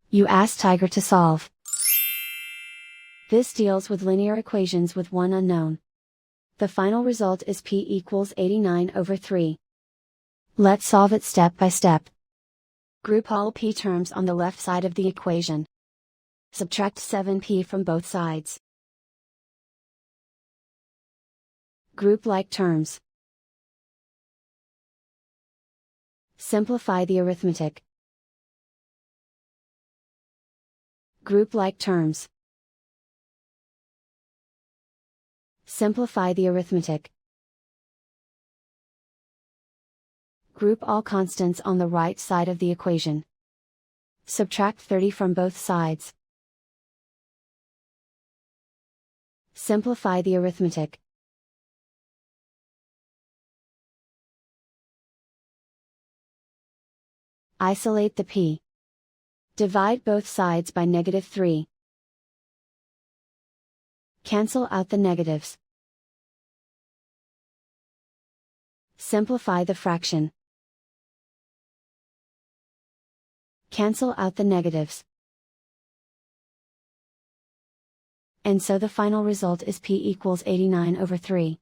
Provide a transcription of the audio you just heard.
You ask Tiger to solve. This deals with linear equations with one unknown. The final result is p equals 89/3. Let's solve it step by step. Group all p terms on the left side of the equation. Subtract 7p from both sides. Group like terms. Simplify the arithmetic. Group like terms. Simplify the arithmetic. Group all constants on the right side of the equation. Subtract 30 from both sides. Simplify the arithmetic. Isolate the p. Divide both sides by -3. Cancel out the negatives. Simplify the fraction. Cancel out the negatives. And so the final result is p equals 89/3.